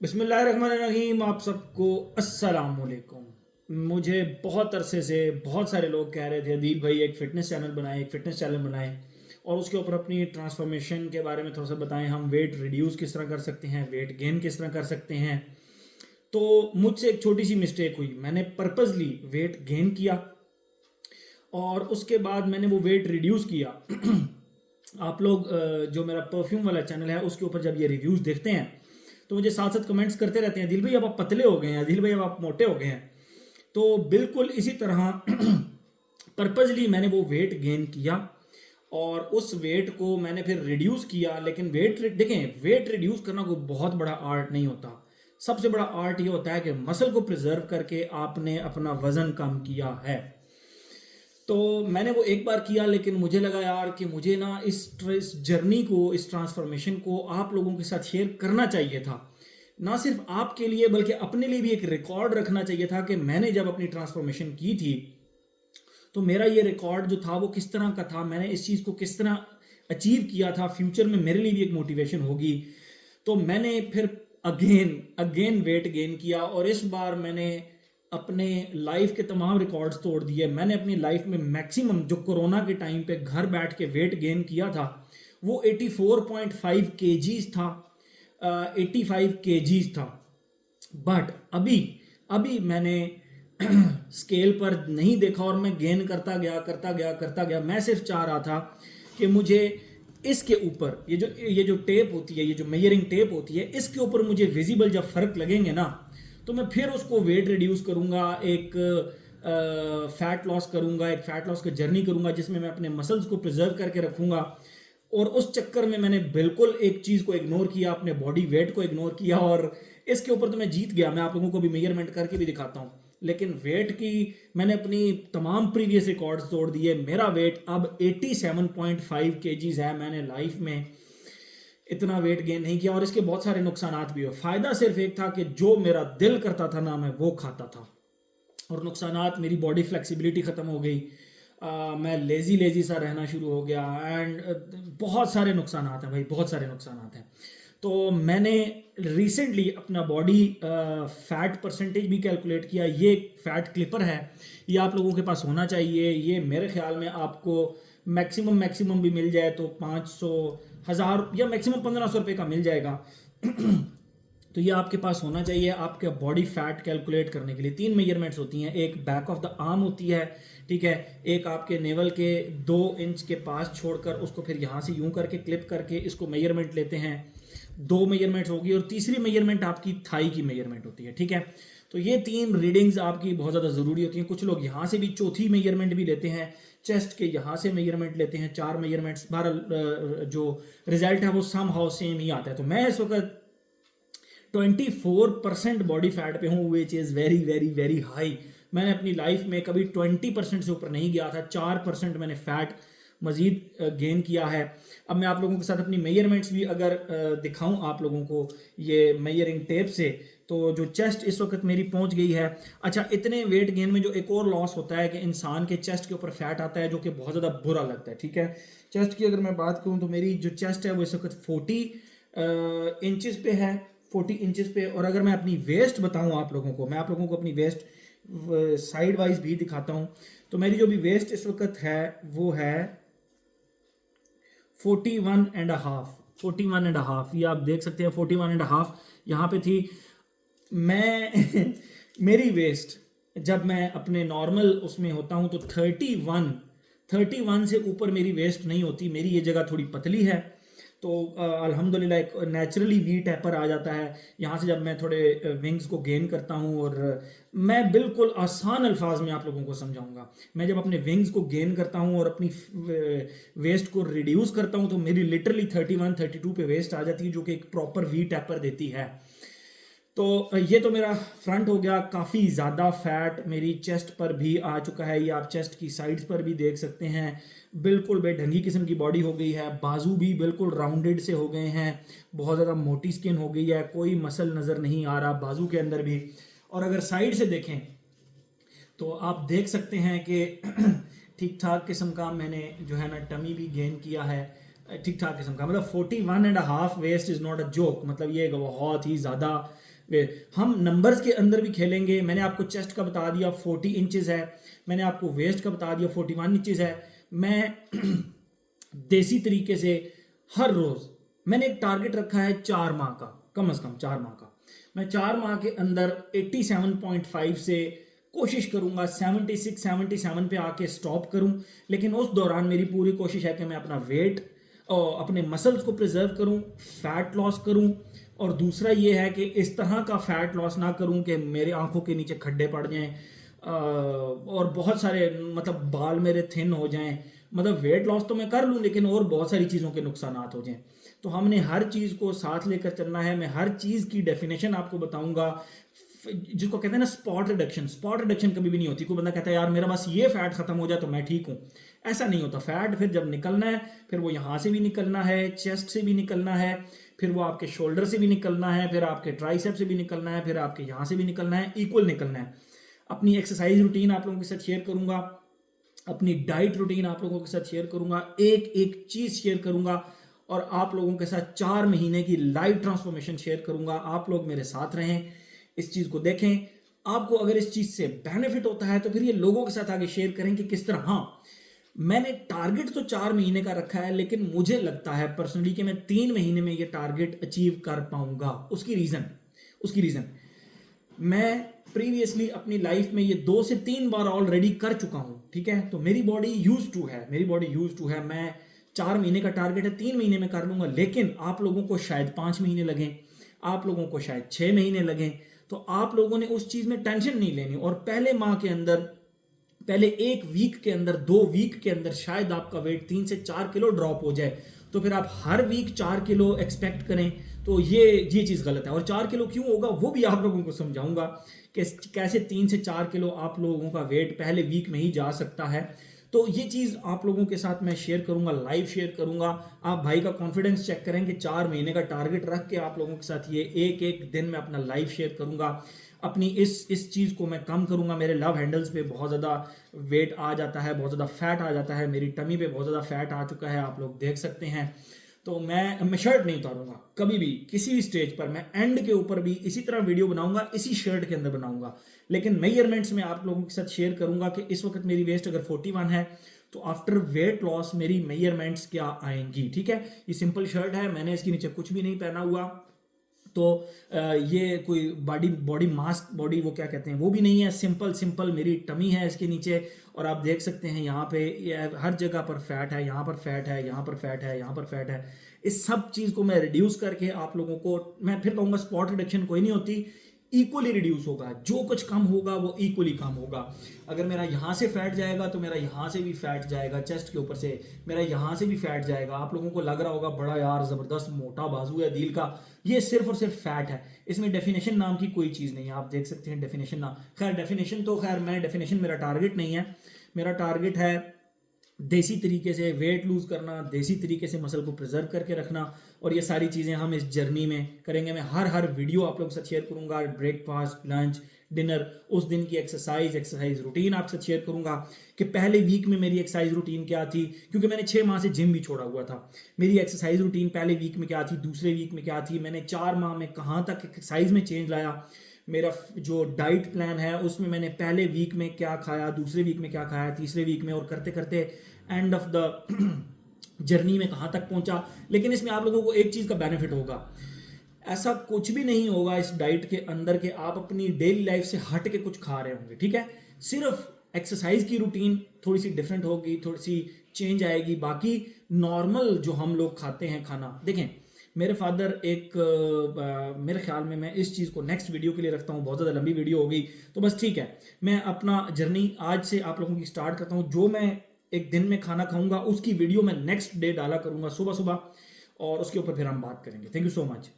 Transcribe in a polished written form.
बिस्मिल्लाहिर्रहमानिर्रहीम। आप सबको अस्सलाम वालेकुम। मुझे बहुत अरसे से बहुत सारे लोग कह रहे थे अदील भाई एक फ़िटनेस चैनल बनाएं, एक फ़िटनेस चैनल बनाएं और उसके ऊपर अपनी ट्रांसफॉर्मेशन के बारे में थोड़ा सा बताएं। हम वेट रिड्यूस किस तरह कर सकते हैं, वेट गेन किस तरह कर सकते हैं। तो मुझसे एक छोटी सी मिस्टेक हुई, मैंने पर्पसली वेट गेन किया और उसके बाद मैंने वो वेट रिड्यूस किया। आप लोग जो मेरा परफ्यूम वाला चैनल है उसके ऊपर जब ये रिव्यूज़ देखते हैं तो मुझे साथ साथ कमेंट्स करते रहते हैं, दिल भाई अब आप पतले हो गए हैं, दिल भाई अब आप मोटे हो गए हैं। तो बिल्कुल इसी तरह पर्पजली मैंने वो वेट गेन किया और उस वेट को मैंने फिर रिड्यूस किया। लेकिन देखें, वेट रिड्यूस करना कोई बहुत बड़ा आर्ट नहीं होता। सबसे बड़ा आर्ट ये होता है कि मसल को प्रिजर्व करके आपने अपना वजन कम किया है। तो मैंने वो एक बार किया, लेकिन मुझे लगा यार कि मुझे ना इस जर्नी को, इस ट्रांसफॉर्मेशन को आप लोगों के साथ शेयर करना चाहिए था। ना सिर्फ आपके लिए बल्कि अपने लिए भी एक रिकॉर्ड रखना चाहिए था कि मैंने जब अपनी ट्रांसफॉर्मेशन की थी तो मेरा ये रिकॉर्ड जो था वो किस तरह का था, मैंने इस चीज़ को किस तरह अचीव किया था। फ्यूचर में मेरे लिए भी एक मोटिवेशन होगी। तो मैंने फिर अगेन अगेन वेट गेन किया और इस बार मैंने अपने लाइफ के तमाम रिकॉर्ड्स तोड़ दिए। मैंने अपनी लाइफ में मैक्सिमम जो कोरोना के टाइम पे घर बैठ के वेट गेन किया था वो 84.5 केजीज था। 85 केजीज था। बट अभी अभी मैंने स्केल पर नहीं देखा और मैं गेन करता गया। मैं सिर्फ चाह रहा था कि मुझे इसके ऊपर ये जो टेप होती है, ये जो मेजरिंग टेप होती है, इसके ऊपर मुझे विजिबल जब फ़र्क लगेंगे ना तो मैं फिर उसको वेट रिड्यूस करूँगा, एक फ़ैट लॉस करूँगा, एक फ़ैट लॉस की जर्नी करूँगा जिसमें मैं अपने मसल्स को प्रिजर्व करके रखूँगा। और उस चक्कर में मैंने बिल्कुल एक चीज़ को इग्नोर किया, अपने बॉडी वेट को इग्नोर किया और इसके ऊपर तो मैं जीत गया। मैं आप लोगों को भी मेजरमेंट करके भी दिखाता हूँ। लेकिन वेट की मैंने अपनी तमाम प्रीवियस रिकॉर्ड्स तोड़ दिए। मेरा वेट अब 87.5 केजीज है। मैंने लाइफ में इतना वेट गेन नहीं किया और इसके बहुत सारे नुकसान भी हुए। फ़ायदा सिर्फ एक था कि जो मेरा दिल करता था ना मैं वो खाता था, और नुकसानात मेरी बॉडी फ्लेक्सिबिलिटी ख़त्म हो गई। मैं लेज़ी लेज़ी सा रहना शुरू हो गया एंड बहुत सारे नुकसानात हैं भाई, बहुत सारे नुकसानात हैं। तो मैंने रिसेंटली अपना बॉडी फैट परसेंटेज भी कैलकुलेट किया। ये फैट क्लिपर है, ये आप लोगों के पास होना चाहिए। ये मेरे ख्याल में आपको मैक्सिमम भी मिल जाए तो 500, 1000 या मैक्सिमम 1500 रुपये का मिल जाएगा। तो ये आपके पास होना चाहिए आपके बॉडी फैट कैलकुलेट करने के लिए। 3 मेजरमेंट्स होती हैं, एक बैक ऑफ द आर्म होती है, ठीक है, एक आपके नेवल के 2 इंच के पास छोड़कर उसको फिर यहाँ से यूं करके क्लिप करके इसको मेजरमेंट लेते हैं। 2 मेजरमेंट्स होगी और तीसरी मेजरमेंट आपकी थाई की मेजरमेंट होती है, ठीक है। तो ये 3 रीडिंग्स आपकी बहुत ज़्यादा ज़रूरी होती हैं। कुछ लोग यहाँ से भी चौथी मेजरमेंट भी लेते हैं, चेस्ट के यहाँ से मेजरमेंट लेते हैं। 4 मेजरमेंट्स, बहरहाल जो रिजल्ट है वो सम हाउ सेम ही आता है। तो मैं इस वक्त 24% बॉडी फैट पे हूँ, which is very very very high. मैंने अपनी लाइफ में कभी 20% से ऊपर नहीं गया था। 4% मैंने फैट मज़ीद गेन किया है। अब मैं आप लोगों के साथ अपनी मेजरमेंट्स भी अगर दिखाऊं आप लोगों को ये मेजरिंग टेप से, तो जो चेस्ट इस वक्त मेरी पहुंच गई है। अच्छा, इतने वेट गेन में जो एक और लॉस होता है कि इंसान के चेस्ट के ऊपर फैट आता है जो कि बहुत ज़्यादा बुरा लगता है, ठीक है। चेस्ट की अगर मैं बात करूँ तो मेरी जो चेस्ट है वो इस वक्त 40 इंचज़ पे है, 40 इंचज़ पे। और अगर मैं अपनी वेस्ट बताऊँ आप लोगों को, मैं आप लोगों को अपनी वेस्ट साइड वाइज भी दिखाता हूँ। तो मेरी जो भी वेस्ट इस वक्त है वो है 41.5। ये आप देख सकते हैं 41.5 यहाँ पे थी। मैं मेरी वेस्ट जब मैं अपने नॉर्मल उसमें होता हूँ तो 31 से ऊपर मेरी वेस्ट नहीं होती। मेरी ये जगह थोड़ी पतली है तो अल्हम्दुलिल्लाह एक नेचुरली वी टैपर आ जाता है। यहाँ से जब मैं थोड़े विंग्स को गेन करता हूँ, और मैं बिल्कुल आसान अल्फाज में आप लोगों को समझाऊंगा, मैं जब अपने विंग्स को गेन करता हूँ और अपनी वेस्ट को रिड्यूस करता हूँ तो मेरी लिटरली 31-32 पे वेस्ट आ जाती है, जो कि एक प्रॉपर वी टैपर देती है। तो ये तो मेरा फ्रंट हो गया। काफ़ी ज़्यादा फैट मेरी चेस्ट पर भी आ चुका है, ये आप चेस्ट की साइड्स पर भी देख सकते हैं। बिल्कुल बेढंगी किस्म की बॉडी हो गई है। बाजू भी बिल्कुल राउंडेड से हो गए हैं, बहुत ज़्यादा मोटी स्किन हो गई है, कोई मसल नज़र नहीं आ रहा बाजू के अंदर भी। और अगर साइड से देखें तो आप देख सकते हैं कि ठीक ठाक किस्म का मैंने जो है ना टमी भी गेन किया है। ठीक ठाक किस्म का, मतलब 41.5 waste is not a joke, मतलब ये बहुत ही ज़्यादा हम नंबर्स के अंदर भी खेलेंगे। मैंने आपको चेस्ट का बता दिया 40 इंचेस है, मैंने आपको वेस्ट का बता दिया 41 इंचेस है। मैं देसी तरीके से हर रोज़ मैंने एक टारगेट रखा है 4 माह का, कम से कम 4 माह का। मैं 4 माह के अंदर 87.5 से कोशिश करूंगा 76-77 पे आके स्टॉप करूं, लेकिन उस दौरान मेरी पूरी कोशिश है कि मैं अपना वेट और अपने मसल्स को प्रिजर्व करूं, फैट लॉस करूं, और दूसरा ये है कि इस तरह का फैट लॉस ना करूं कि मेरे आंखों के नीचे खड्डे पड़ जाएं और बहुत सारे मतलब बाल मेरे थिन हो जाएं। मतलब वेट लॉस तो मैं कर लूं लेकिन और बहुत सारी चीज़ों के नुकसान हो जाएं। तो हमने हर चीज़ को साथ लेकर चलना है। मैं हर चीज़ की डेफिनेशन आपको बताऊंगा, जिसको कहते हैं ना स्पॉट रिडक्शन। स्पॉट रिडक्शन कभी भी नहीं होती। कोई बंदा कहता है यार मेरा बस ये फैट खत्म हो जाए तो मैं ठीक हूँ, ऐसा नहीं होता। फैट फिर जब निकलना है, फिर वो यहाँ से भी निकलना है, चेस्ट से भी निकलना है, फिर वो आपके शोल्डर से भी निकलना है, फिर आपके ट्राइसेप से भी निकलना है, फिर आपके यहाँ से भी निकलना है, इक्वल निकलना है। अपनी एक्सरसाइज रूटीन आप लोगों के साथ शेयर करूंगा, अपनी डाइट रूटीन आप लोगों के साथ शेयर करूंगा, एक एक चीज़ शेयर करूंगा, और आप लोगों के साथ 4 महीने की लाइव ट्रांसफॉर्मेशन शेयर करूंगा। आप लोग मेरे साथ रहें, इस चीज़ को देखें। आपको अगर इस चीज़ से बेनिफिट होता है तो फिर ये लोगों के साथ आगे शेयर करें कि किस तरह। हाँ, मैंने टारगेट तो 4 महीने का रखा है, लेकिन मुझे लगता है पर्सनली कि मैं 3 महीने में ये टारगेट अचीव कर पाऊंगा। उसकी रीज़न मैं प्रीवियसली अपनी लाइफ में ये 2 से 3 बार ऑलरेडी कर चुका हूं, ठीक है। तो मेरी बॉडी यूज टू है। मैं 4 महीने का टारगेट है, 3 महीने में कर लूंगा। लेकिन आप लोगों को शायद 5 महीने लगें, आप लोगों को शायद 6 महीने लगें। तो आप लोगों ने उस चीज़ में टेंशन नहीं लेनी, और पहले माह के अंदर, पहले 1 वीक के अंदर, 2 वीक के अंदर शायद आपका वेट 3 से 4 किलो ड्रॉप हो जाए। तो फिर आप हर वीक 4 किलो एक्सपेक्ट करें, तो ये चीज़ गलत है। और 4 किलो क्यों होगा वो भी आप लोगों को समझाऊंगा कि कैसे 3 से 4 किलो आप लोगों का वेट पहले वीक में ही जा सकता है। तो ये चीज़ आप लोगों के साथ मैं शेयर करूंगा, लाइव शेयर करूंगा। आप भाई का कॉन्फिडेंस चेक करें कि 4 महीने का टारगेट रख के आप लोगों के साथ ये एक एक दिन में अपना लाइव शेयर करूंगा। अपनी इस चीज़ को मैं कम करूंगा। मेरे लव हैंडल्स पे बहुत ज़्यादा वेट आ जाता है, बहुत ज़्यादा फैट आ जाता है, मेरी टमी पे बहुत ज़्यादा फैट आ चुका है, आप लोग देख सकते हैं। तो मैं शर्ट नहीं उतारूंगा कभी भी, किसी भी स्टेज पर। मैं एंड के ऊपर भी इसी तरह वीडियो बनाऊंगा, इसी शर्ट के अंदर बनाऊंगा। लेकिन मेजरमेंट्स में आप लोगों के साथ शेयर करूंगा कि इस वक्त मेरी वेस्ट अगर 41 है तो आफ्टर वेट लॉस मेरी मेजरमेंट्स क्या आएंगी, ठीक है। ये सिंपल शर्ट है, मैंने इसके नीचे कुछ भी नहीं पहना हुआ। तो ये कोई बॉडी मास्क, बॉडी वो क्या कहते हैं वो भी नहीं है। सिंपल मेरी टमी है इसके नीचे, और आप देख सकते हैं यहाँ पे हर जगह पर फैट है, यहाँ पर फैट है, यहाँ पर फैट है, यहाँ पर फैट है। इस सब चीज़ को मैं रिड्यूस करके आप लोगों को, मैं फिर कहूँगा स्पॉट रिडक्शन कोई नहीं होती, इक्वली रिड्यूस होगा। जो कुछ कम होगा वो इक्वली कम होगा। अगर मेरा यहाँ से फैट जाएगा तो मेरा यहाँ से भी फैट जाएगा, चेस्ट के ऊपर से मेरा यहाँ से भी फैट जाएगा। आप लोगों को लग रहा होगा बड़ा यार ज़बरदस्त मोटा बाजू है दिल का, ये सिर्फ और सिर्फ फैट है। इसमें डेफिनेशन नाम की कोई चीज़ नहीं है। आप देख सकते हैं डेफिनेशन नाम, खैर डेफिनेशन मेरा टारगेट नहीं है। मेरा टारगेट है देसी तरीके से वेट लूज़ करना, देसी तरीके से मसल को प्रिजर्व करके रखना, और ये सारी चीज़ें हम इस जर्नी में करेंगे। मैं हर वीडियो आप लोगों के साथ शेयर करूंगा, ब्रेकफास्ट, लंच, डिनर, उस दिन की एक्सरसाइज रूटीन आपके साथ शेयर करूंगा कि पहले वीक में मेरी एक्सरसाइज रूटीन क्या थी, क्योंकि मैंने 6 माह से जिम भी छोड़ा हुआ था। मेरी एक्सरसाइज रूटीन पहले वीक में क्या थी, दूसरे वीक में क्या थी, मैंने 4 माह में कहाँ तक एक्सरसाइज में चेंज लाया। मेरा जो डाइट प्लान है उसमें मैंने पहले वीक में क्या खाया, दूसरे वीक में क्या खाया, तीसरे वीक में, और करते करते एंड ऑफ द जर्नी में कहाँ तक पहुँचा। लेकिन इसमें आप लोगों को एक चीज़ का बेनिफिट होगा, ऐसा कुछ भी नहीं होगा इस डाइट के अंदर कि आप अपनी डेली लाइफ से हट के कुछ खा रहे होंगे, ठीक है। सिर्फ एक्सरसाइज की रूटीन थोड़ी सी डिफरेंट होगी, थोड़ी सी चेंज आएगी। बाकी नॉर्मल जो हम लोग खाते हैं खाना, देखें मेरे फादर मेरे ख्याल में मैं इस चीज़ को नेक्स्ट वीडियो के लिए रखता हूँ, बहुत ज़्यादा लंबी वीडियो हो गई, तो बस ठीक है। मैं अपना जर्नी आज से आप लोगों की स्टार्ट करता हूँ। जो मैं एक दिन में खाना खाऊंगा उसकी वीडियो मैं नेक्स्ट डे डाला करूँगा सुबह सुबह, और उसके ऊपर फिर हम बात करेंगे। Thank you so much.